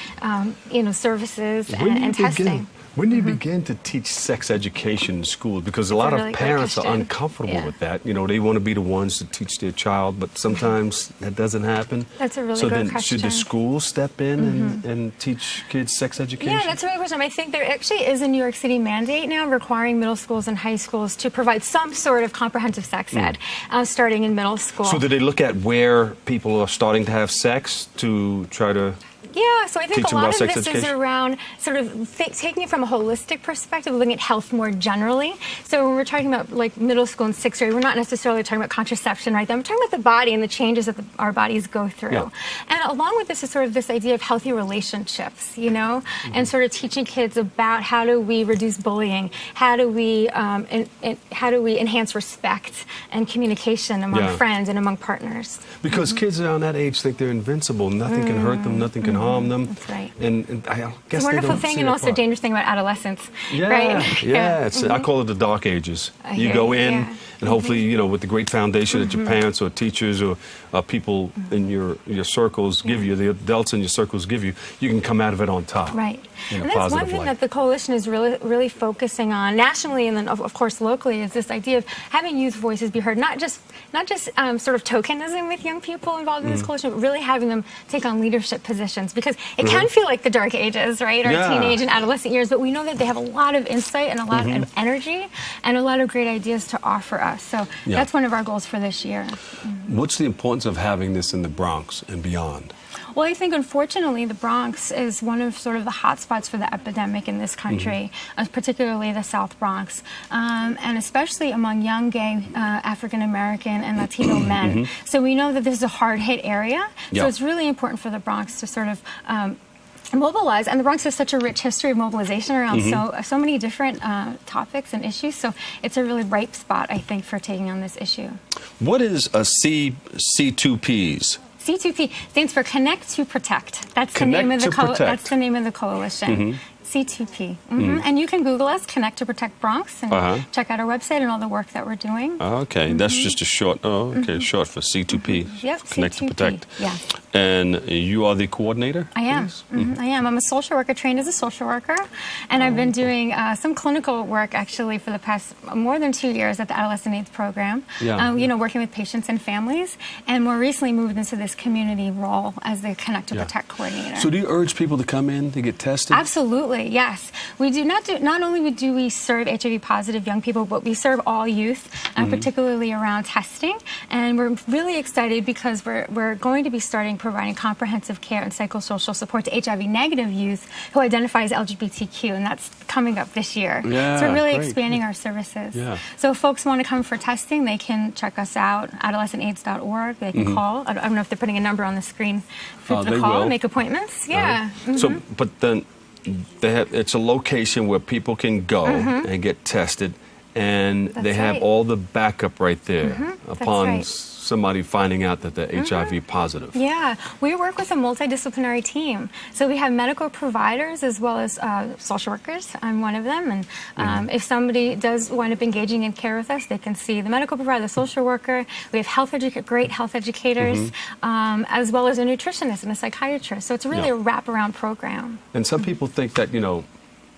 services and testing. When do you begin to teach sex education in schools? Because a lot of parents are uncomfortable with that. You know, they want to be the ones to teach their child, but sometimes that doesn't happen. That's a really good question. So then should the school step in and teach kids sex education? Yeah, that's a really good question. I think there actually is a New York City mandate now requiring middle schools and high schools to provide some sort of comprehensive sex ed starting in middle school. So do they look at where people are starting to have sex to try to... Yeah, so I think a lot of this education? is around sort of taking it from a holistic perspective, looking at health more generally. So when we're talking about like middle school and sixth grade, we're not necessarily talking about contraception right then. We're talking about the body and the changes that our bodies go through. Yeah. And along with this is sort of this idea of healthy relationships, you know, and sort of teaching kids about how do we reduce bullying, how do we enhance respect and communication among friends and among partners. Because kids around that age think they're invincible. Nothing can hurt them. Nothing can harm them. That's right. And I guess it's a wonderful thing and also a dangerous thing about adolescence. Yeah, right? yeah. It's, I call it the dark ages. You go in and hopefully, you know, with the great foundation that your parents or teachers or people in your circles give you, the adults in your circles give you, you can come out of it on top. Right. In And a that's one positive thing light. that the coalition is really focusing on nationally and then of course locally is this idea of having youth voices be heard, not just sort of tokenism with young people involved in this coalition, but really having them take on leadership positions because it can feel like the dark ages, right, or teenage and adolescent years, but we know that they have a lot of insight and a lot of energy and a lot of great ideas to offer us. So that's one of our goals for this year. What's the importance of having this in the Bronx and beyond? Well, I think, unfortunately, the Bronx is one of sort of the hotspots for the epidemic in this country, particularly the South Bronx, and especially among young gay African-American and Latino men. So we know that this is a hard-hit area, so it's really important for the Bronx to sort of mobilize, and the Bronx has such a rich history of mobilization around so many different topics and issues, so it's a really ripe spot, I think, for taking on this issue. What is a C2Ps? C2P stands for Connect to Protect. That's the name of the coalition. C2P. And you can Google us, Connect to Protect Bronx, and check out our website and all the work that we're doing. Okay, that's just a short, short for C2P. Yep, Connect C2P. to Protect. Yeah. And you are the coordinator? I am. I am. I'm a social worker, trained as a social worker, and I've been doing some clinical work actually for the past more than 2 years at the Adolescent AIDS Program. You know, working with patients and families, and more recently moved into this community role as the Connect to Protect coordinator. So do you urge people to come in to get tested? Absolutely. Yes, we do not only do we serve HIV positive young people, but we serve all youth, particularly around testing. And we're really excited because we're going to be providing comprehensive care and psychosocial support to HIV negative youth who identify as LGBTQ, and that's coming up this year. So we're really expanding our services. So if folks want to come for testing, they can check us out, adolescentaids.org. They can call. I don't know if they're putting a number on the screen for the call and make appointments. So, but then it's a location where people can go and get tested, and they have all the backup right there upon somebody finding out that they're HIV positive. Yeah, we work with a multidisciplinary team. So we have medical providers as well as social workers. I'm one of them. And if somebody does wind up engaging in care with us, they can see the medical provider, the social worker. We have great health educators, as well as a nutritionist and a psychiatrist. So it's really a wraparound program. And some people think that,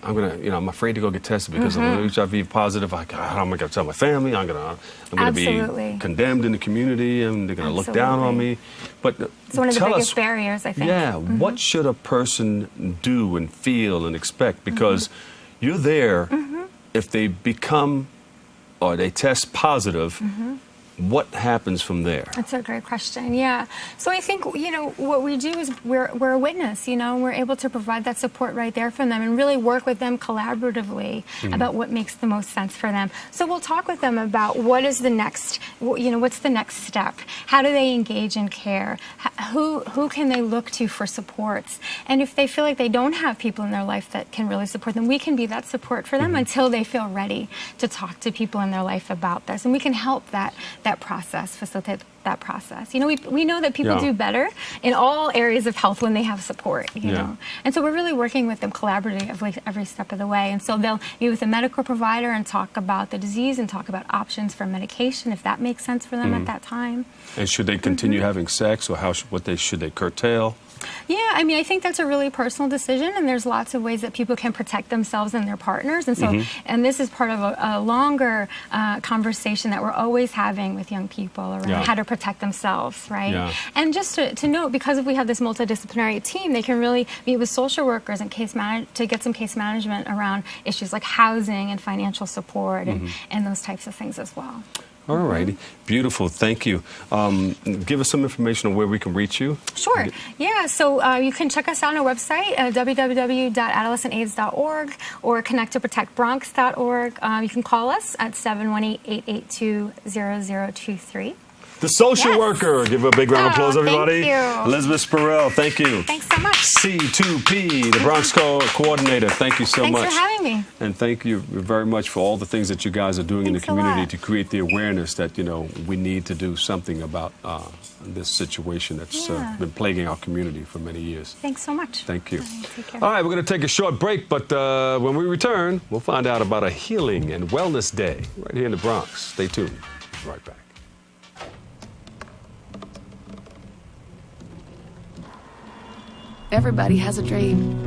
I'm afraid to go get tested because I'm HIV positive. How am I going to tell my family? I'm going to be condemned in the community, and they're going to look down on me. But it's one of the biggest barriers, I think. Yeah, what should a person do and feel and expect? Because you're there if they become or they test positive. What happens from there? That's a great question. Yeah. So I think, what we do is we're a witness, we're able to provide that support right there for them and really work with them collaboratively about what makes the most sense for them. So we'll talk with them about what is the next, what's the next step? How do they engage in care? Who can they look to for supports? And if they feel like they don't have people in their life that can really support them, we can be that support for them until they feel ready to talk to people in their life about this. And we can help that process, facilitate that process. We know that people do better in all areas of health when they have support, you know. And so we're really working with them collaboratively every step of the way. And so they'll meet with a medical provider and talk about the disease and talk about options for medication, if that makes sense for them at that time. And should they continue having sex, or should they curtail? Yeah, I mean, I think that's a really personal decision, and there's lots of ways that people can protect themselves and their partners. And so, and this is part of a longer conversation that we're always having with young people around how to protect themselves, right? Yeah. And just to note, because we have this multidisciplinary team, they can really meet with social workers and to get some case management around issues like housing and financial support and those types of things as well. All righty. Beautiful. Thank you. Give us some information on where we can reach you. Sure. Yeah. So you can check us out on our website, www.adolescentaids.org or connecttoprotectbronx.org. You can call us at 718-882-0023. The social worker. Give her a big round of applause, everybody. Thank you. Elizabeth Spurrell, thank you. Thanks so much. C2P, the Bronx coordinator. Thank you so much. Thanks for having me. And thank you very much for all the things that you guys are doing in the community to create the awareness that, we need to do something about this situation that's been plaguing our community for many years. Thanks so much. Thank you. Take care. All right, we're going to take a short break, but when we return, we'll find out about a healing and wellness day right here in the Bronx. Stay tuned. We'll be right back. Everybody has a dream.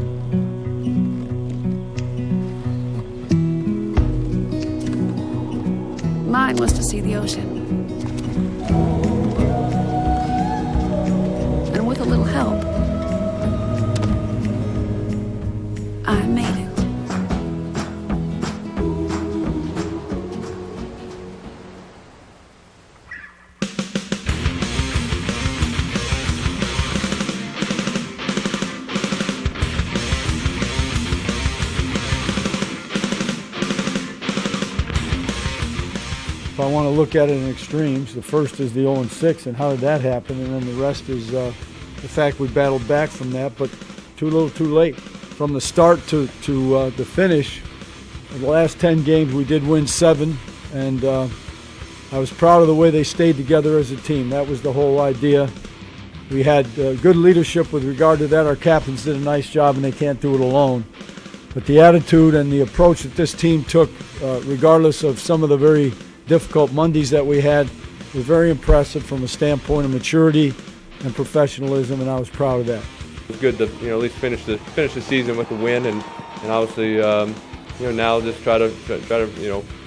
Mine was to see the ocean. And with a little help, I made it. If I want to look at it in extremes, the first is the 0-6 and how did that happen, and then the rest is the fact we battled back from that, but too little too late. From the start to the finish, in the last 10 games we did win 7, and I was proud of the way they stayed together as a team. That was the whole idea. We had good leadership with regard to that. Our captains did a nice job, and they can't do it alone. But the attitude and the approach that this team took, regardless of some of the very difficult Mondays that we had, was very impressive from a standpoint of maturity and professionalism, and I was proud of that. It's good to at least finish the season with a win, and obviously now just try to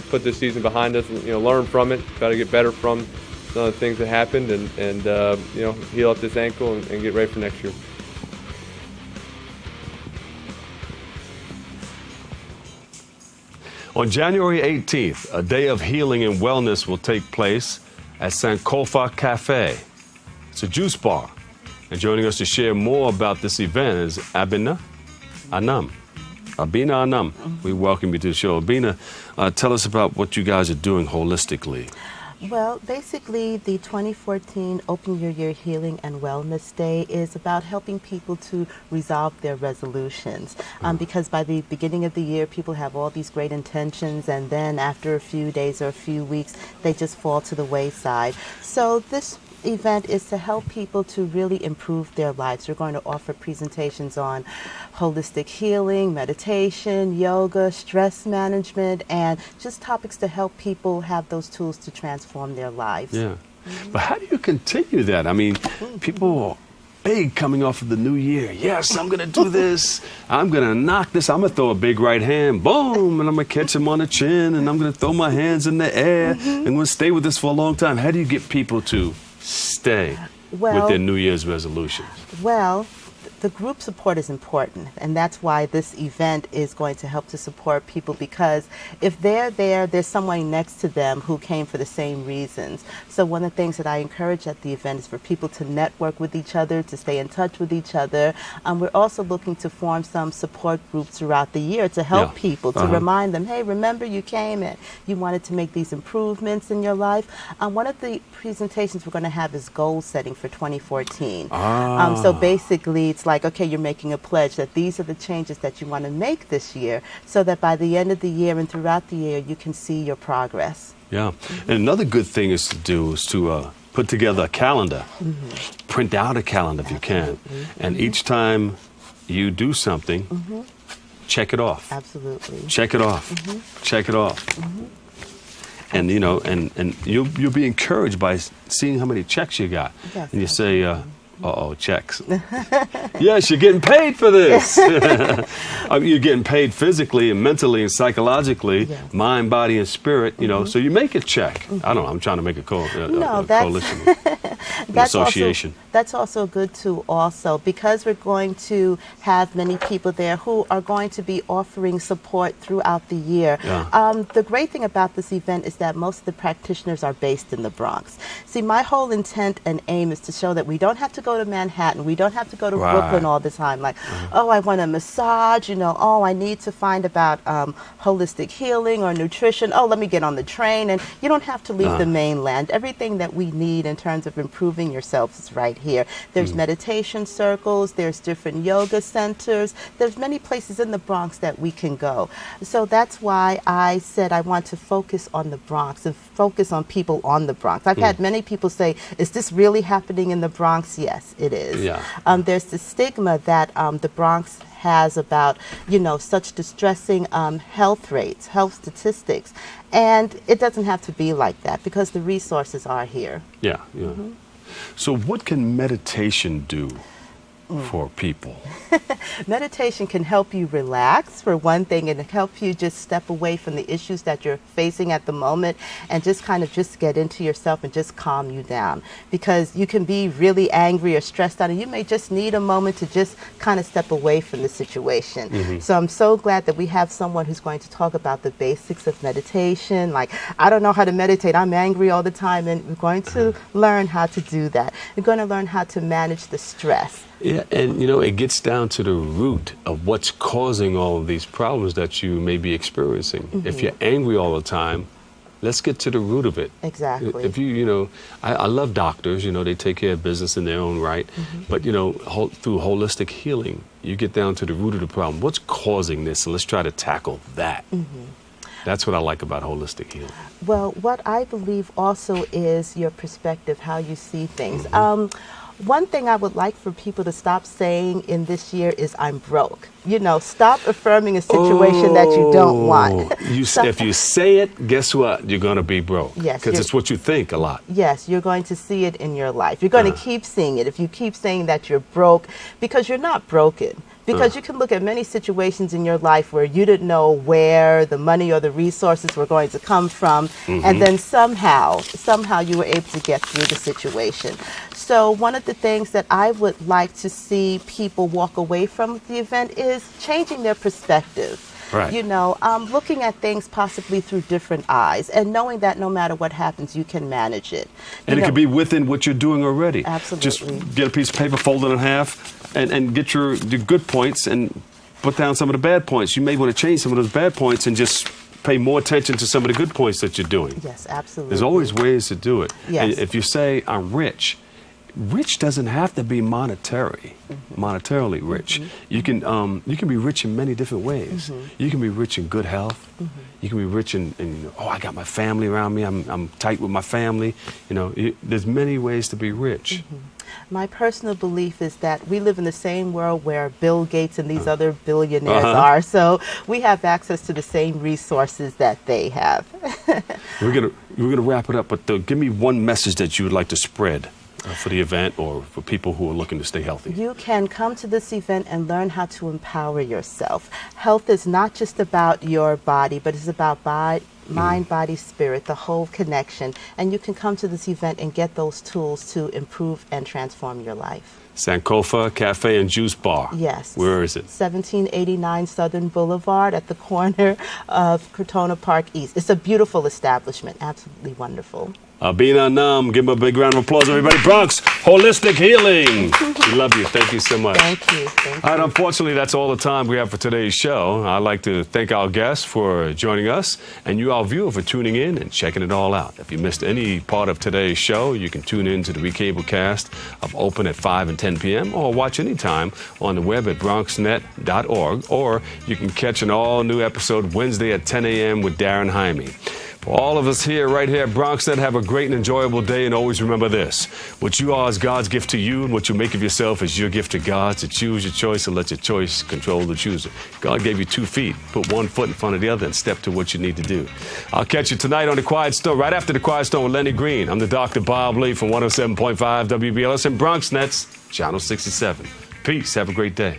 put this season behind us, learn from it, try to get better from some of the things that happened, and heal up this ankle and get ready for next year. On January 18th, a day of healing and wellness will take place at Sankofa Cafe. It's a juice bar. And joining us to share more about this event is Abina Anam. Abina Anam, we welcome you to the show. Abina, tell us about what you guys are doing holistically. Well, basically, the 2014 Open Your Year Healing and Wellness Day is about helping people to resolve their resolutions. Because by the beginning of the year, people have all these great intentions, and then after a few days or a few weeks, they just fall to the wayside. So this event is to help people to really improve their lives. We're going to offer presentations on holistic healing, meditation, yoga, stress management, and just topics to help people have those tools to transform their lives. Yeah. But how do you continue that? I mean, people are big coming off of the new year. Yes, I'm going to do this. I'm going to knock this. I'm going to throw a big right hand. Boom. And I'm going to catch him on the chin. And I'm going to throw my hands in the air. And I'm going to stay with this for a long time. How do you get people to stay with their New Year's resolutions? Well, the group support is important, and that's why this event is going to help to support people, because if they're there, there's someone next to them who came for the same reasons. So one of the things that I encourage at the event is for people to network with each other, to stay in touch with each other. We're also looking to form some support groups throughout the year to help people, to remind them, hey, remember you came and you wanted to make these improvements in your life. One of the presentations we're going to have is goal setting for 2014. So basically, it's like, okay, you're making a pledge that these are the changes that you want to make this year, so that by the end of the year and throughout the year, you can see your progress. Yeah. And another good thing is to put together a calendar. Print out a calendar if you can. And each time you do something, check it off. Absolutely. Check it off. Check it off. And and you'll be encouraged by seeing how many checks you got. Yes, and you say, Uh-oh, checks. Yes, you're getting paid for this. You're getting paid physically and mentally and psychologically, mind, body, and spirit, you know, so you make a check. I don't know, I'm trying to make a coalition, an association. That's also good too, also, because we're going to have many people there who are going to be offering support throughout the year. Yeah. The great thing about this event is that most of the practitioners are based in the Bronx. See, my whole intent and aim is to show that we don't have to go to Manhattan, we don't have to go to Brooklyn all the time, like, oh, I want a massage, you know, oh, I need to find about holistic healing or nutrition, oh, let me get on the train, and you don't have to leave the mainland. Everything that we need in terms of improving yourself is right here. There's meditation circles, there's different yoga centers, there's many places in the Bronx that we can go. So that's why I said I want to focus on the Bronx and focus on people on the Bronx. I've had many people say, is this really happening in the Bronx? Yes, it is. Yeah. There's the stigma that the Bronx has about, you know, such distressing health rates, health statistics. And it doesn't have to be like that because the resources are here. Yeah, yeah. So what can meditation do for people? Meditation can help you relax, for one thing, and help you just step away from the issues that you're facing at the moment and just kind of just get into yourself and just calm you down. Because you can be really angry or stressed out and you may just need a moment to just kind of step away from the situation. So I'm so glad that we have someone who's going to talk about the basics of meditation. Like, I don't know how to meditate, I'm angry all the time, and we're going to learn how to do that. We're going to learn how to manage the stress. Yeah, and you know, it gets down to the root of what's causing all of these problems that you may be experiencing. If you're angry all the time, let's get to the root of it. Exactly. If you know, I love doctors, you know, they take care of business in their own right, but you know, through holistic healing, you get down to the root of the problem. What's causing this? And let's try to tackle that. That's what I like about holistic healing. Well, what I believe also is your perspective, how you see things. One thing I would like for people to stop saying in this year is I'm broke. You know, stop affirming a situation that you don't want. If you say it, guess what? You're going to be broke. Yes. Because it's what you think a lot. Yes, you're going to see it in your life. You're going to keep seeing it. If you keep saying that you're broke, because you're not broken. Because you can look at many situations in your life where you didn't know where the money or the resources were going to come from, and then somehow you were able to get through the situation. So one of the things that I would like to see people walk away from the event is changing their perspective. Right. You know, looking at things possibly through different eyes and knowing that no matter what happens, you can manage it. And it could be within what you're doing already. Absolutely. Just get a piece of paper, fold it in half, and get your good points and put down some of the bad points. You may want to change some of those bad points and just pay more attention to some of the good points that you're doing. Yes, absolutely. There's always ways to do it. Yes. And if you say, I'm rich, rich doesn't have to be monetarily rich. You can be rich in many different ways. You can be rich in good health. You can be rich in oh, I got my family around me. I'm tight with my family. You know, there's many ways to be rich. My personal belief is that we live in the same world where Bill Gates and these other billionaires are, so we have access to the same resources that they have. We're gonna wrap it up, but give me one message that you would like to spread for the event or for people who are looking to stay healthy. You can come to this event and learn how to empower yourself. Health is not just about your body, but it's about mind, body, spirit, the whole connection. And you can come to this event and get those tools to improve and transform your life. Sankofa Cafe and Juice Bar. Yes. Where is it? 1789 Southern Boulevard at the corner of Crotona Park East. It's a beautiful establishment, absolutely wonderful. Abina Nam, give him a big round of applause, everybody. Bronx Holistic Healing. We love you. Thank you so much. Thank you. Thank you. All right, unfortunately, that's all the time we have for today's show. I'd like to thank our guests for joining us and you, our viewer, for tuning in and checking it all out. If you missed any part of today's show, you can tune in to the recablecast of Open at 5 and 10 p.m. or watch anytime on the web at bronxnet.org, or you can catch an all-new episode Wednesday at 10 a.m. with Darren Jaime. For all of us here, right here at BronxNet, have a great and enjoyable day, and always remember this. What you are is God's gift to you, and what you make of yourself is your gift to God. So choose your choice and let your choice control the chooser. God gave you 2 feet. Put one foot in front of the other and step to what you need to do. I'll catch you tonight on The Quiet Storm, right after The Quiet Storm with Lenny Green. I'm the Dr. Bob Lee from 107.5 WBLS and BronxNet's Channel 67. Peace. Have a great day.